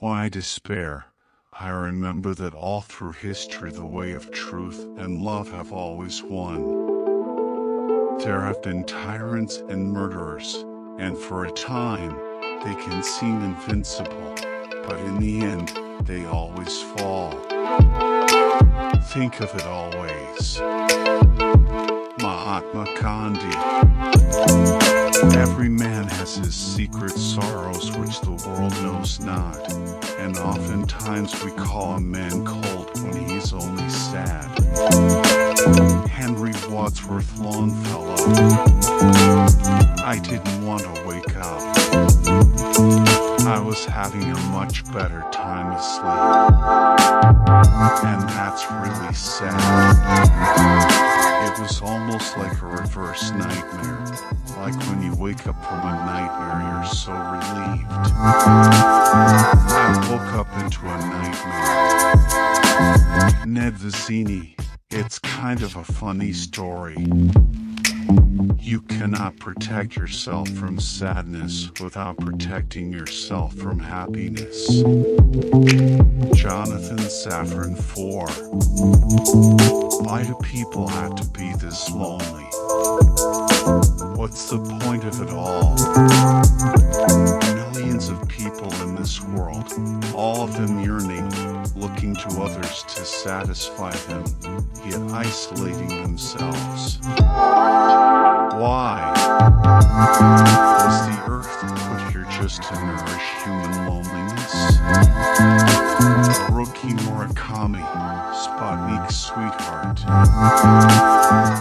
Why despair? I remember that all through history the way of truth and love have always won. There have been tyrants and murderers, and for a time, they can seem invincible, but in the end, they always fall. Think of it always. Mahatma Gandhi. Every man has his secret sorrows which the world knows not, and oftentimes we call a man cold when he is only sad. Henry Wadsworth Longfellow. I didn't want to wake up. I was having a much better time asleep. And that's really sad. It was almost like a reverse nightmare. Like when you wake up from a nightmare, you're so relieved. I woke up into a nightmare. Ned Vizzini. It's kind of a funny story. You cannot protect yourself from sadness without protecting yourself from happiness. Jonathan Safran IV. Why do people have to be this lonely? What's the point of it all? Millions of people in this world, all of them yearning, looking to others to satisfy them, yet isolating themselves. Why? Was the earth put here just to nourish human loneliness? Haruki Murakami, Sputnik's sweetheart.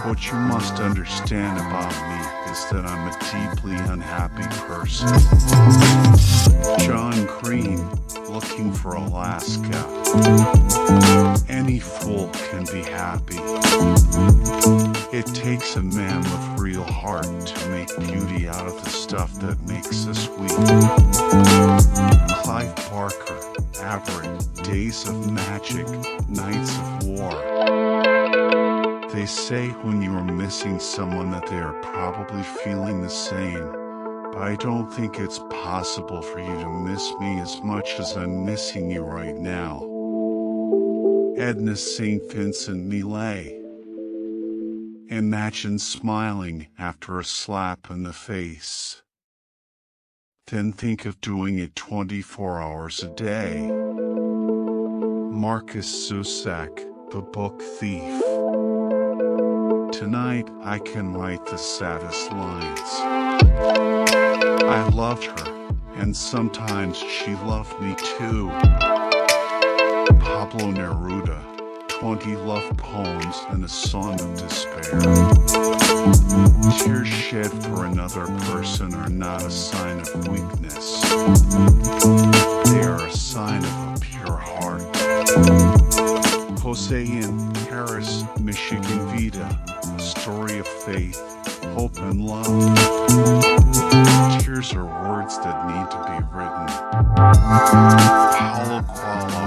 What you must understand about me is that I'm a deeply unhappy person. John Green, looking for Alaska. Any fool can be happy. It takes a man with real heart to make beauty out of the stuff that makes us weak. Clive Barker, Averitt, Days of Magic, Nights of War. They say when you are missing someone that they are probably feeling the same, but I don't think it's possible for you to miss me as much as I'm missing you right now. Edna St. Vincent Millay. Imagine smiling after a slap in the face. Then think of doing it 24 hours a day. Marcus Zusak, The Book Thief. Tonight I can write the saddest lines. I loved her, and sometimes she loved me too. Pablo Neruda, 20 love poems and a song of despair. Tears shed for another person are not a sign of weakness. They are a sign of a pure heart. Jose in Paris, Michigan Vida, a story of faith, hope and love. Tears are words that need to be written. Paulo Coelho.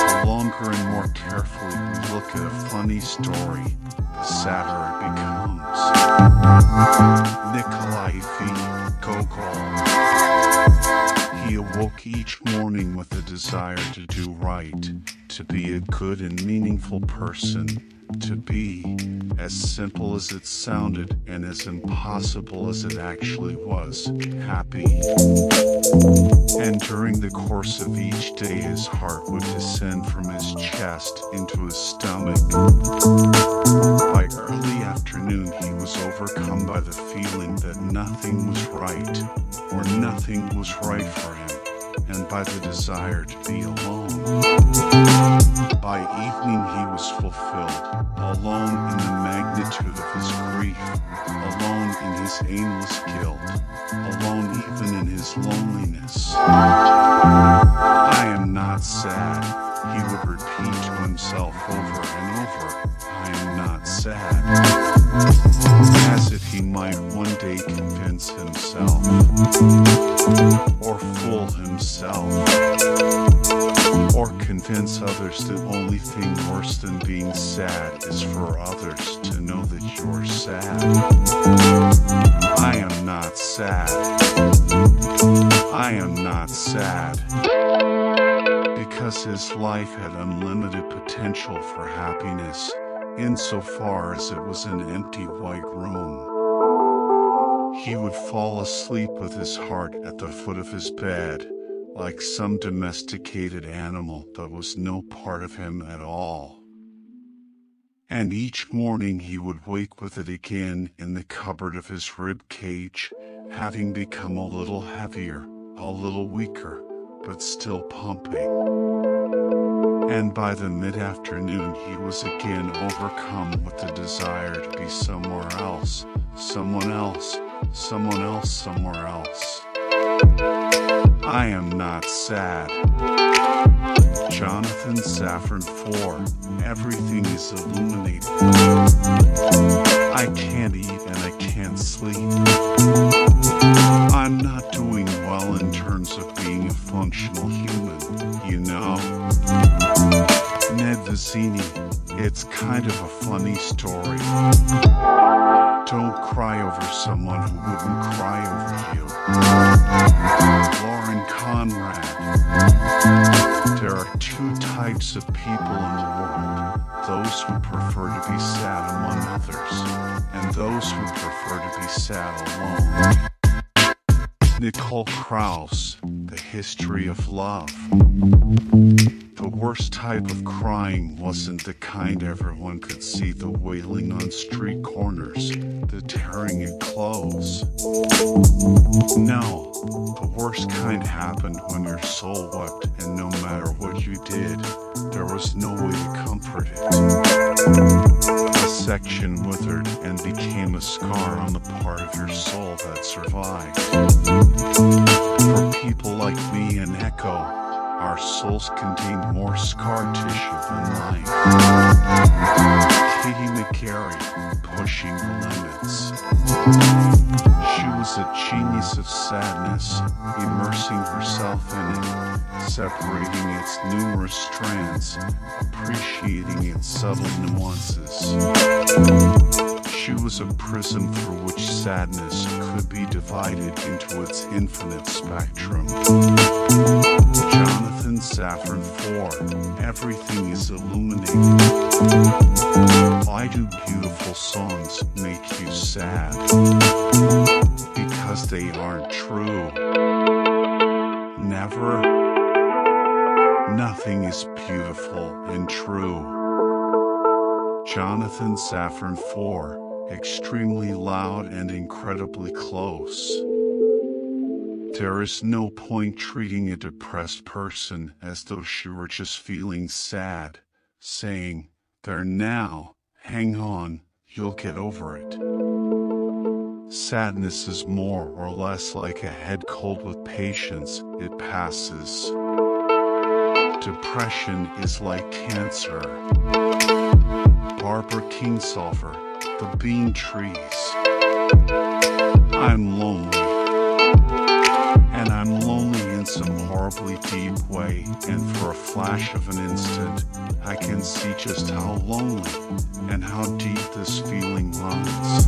The longer and more carefully we look at a funny story, the sadder it becomes. Nikolai V. Gogol. He awoke each morning with a desire to do right, to be a good and meaningful person, to be, as simple as it sounded and as impossible as it actually was, happy. And during the course of each day his heart would descend from his chest into his stomach. By early afternoon he was overcome by the feeling that nothing was right, or nothing was right for him, and by the desire to be alone. By evening he was fulfilled, alone in the magnitude of his grief, alone in his aimless guilt, alone even in his loneliness. I am not sad, he would repeat to himself over and over. I am not sad. As if he might one day convince himself, or fool himself, or convince others the only thing worse than being sad is for others to know that you're sad. I am not sad. I am not sad. Because his life had unlimited potential for happiness, insofar as it was an empty white room. He would fall asleep with his heart at the foot of his bed, like some domesticated animal that was no part of him at all. And each morning he would wake with it again in the cupboard of his rib cage, having become a little heavier, a little weaker, but still pumping. And by the mid-afternoon he was again overcome with the desire to be somewhere else, someone else, someone else, somewhere else. I am not sad. Jonathan Safran 4. Everything is illuminated. I can't eat and I can't sleep. I'm not doing well in terms of being a functional human, you know. Ned Vizzini, it's kind of a funny story. Don't cry over someone who wouldn't cry over you. Lauren Conrad. There are two types of people in the world, those who prefer to be sad among others, and those who prefer to be sad alone. Nicole Krauss, The History of Love. The worst type of crying wasn't the kind everyone could see, the wailing on street corners, the tearing at clothes. No, the worst kind happened when your soul wept, and no matter what you did, there was no way to comfort it. A section withered and became a scar on the part of your soul that survived. For people like me and Echo, our souls contain more scar tissue than life. Katie McGarry, Pushing the Limits. She was a genius of sadness, immersing herself in it, separating its numerous strands, appreciating its subtle nuances. She was a prism through which sadness could be divided into its infinite spectrum. Jonathan Safran 4. Everything is illuminated. Why do beautiful songs make you sad? Because they aren't true. Never. Nothing is beautiful and true. Jonathan Safran 4. Extremely loud and incredibly close. There is no point treating a depressed person as though she were just feeling sad, saying, "There now, hang on, you'll get over it." Sadness is more or less like a head cold with patience, it passes. Depression is like cancer. Barbara Kingsolver, The Bean Trees. I'm lonely. And I'm lonely in some horribly deep way, and for a flash of an instant, I can see just how lonely and how deep this feeling runs.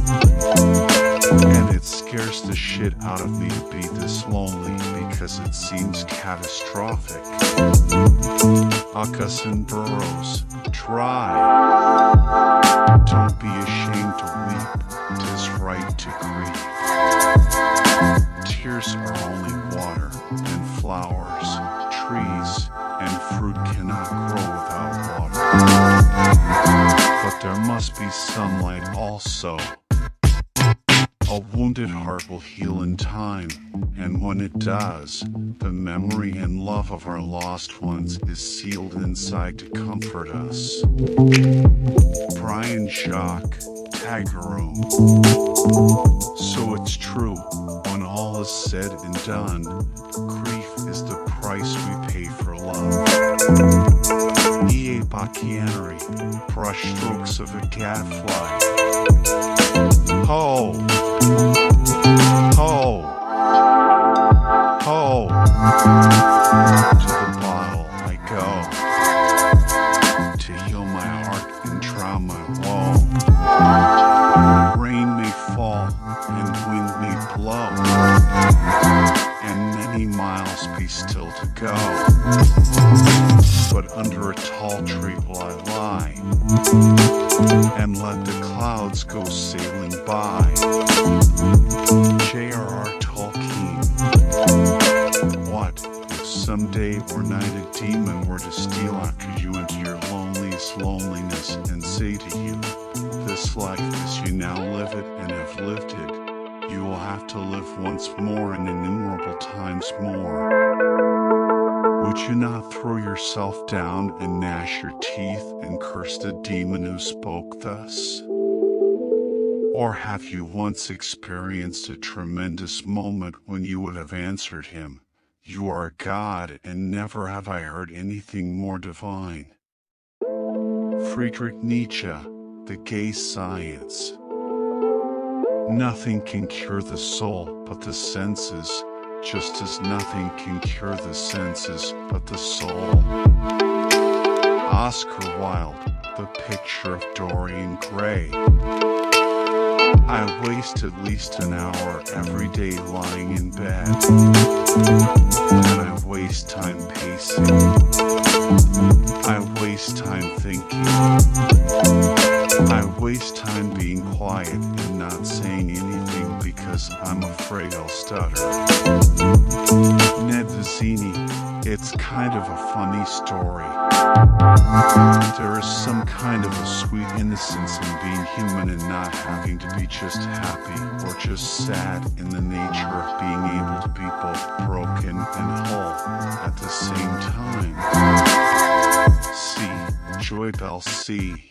And it scares the shit out of me to be this lonely because it seems catastrophic. Augusten Burroughs, Try. Don't be ashamed to weep, 'tis right to grieve. Tears are only water, and flowers, trees, and fruit cannot grow without water. But there must be sunlight also. A wounded heart will heal in time, and when it does, the memory and love of our lost ones is sealed inside to comfort us. Brian Jacques, Tagaroom. So it's true, when all is said and done, grief is the price we pay for love. E.A. Bacchianeri, Brushstrokes of a Gadfly. Ho! Ho! Ho! To the bottle I go, to heal my heart and drown my woe. Rain may fall and wind may go. But under a tall tree will I lie, and let the clouds go sailing by. J.R.R. Tolkien. What if someday or night a demon were to steal after you into your loneliest loneliness and say to you, this life as you now live it and have lived it, you will have to live once more and innumerable times more. Would you not throw yourself down and gnash your teeth and curse the demon who spoke thus? Or have you once experienced a tremendous moment when you would have answered him, you are God, and never have I heard anything more divine? Friedrich Nietzsche, The Gay Science. Nothing can cure the soul but the senses, just as nothing can cure the senses but the soul. Oscar Wilde, The Picture of Dorian Gray. I waste at least an hour every day lying in bed, and I waste time pacing. I waste time thinking. I waste time being quiet and not saying anything because I'm afraid I'll stutter. Ned Vizzini, it's kind of a funny story. There is some kind of a sweet innocence in being human and not having to be just happy or just sad, in the nature of being able to be both broken and whole at the same time. C. Joy Bell C.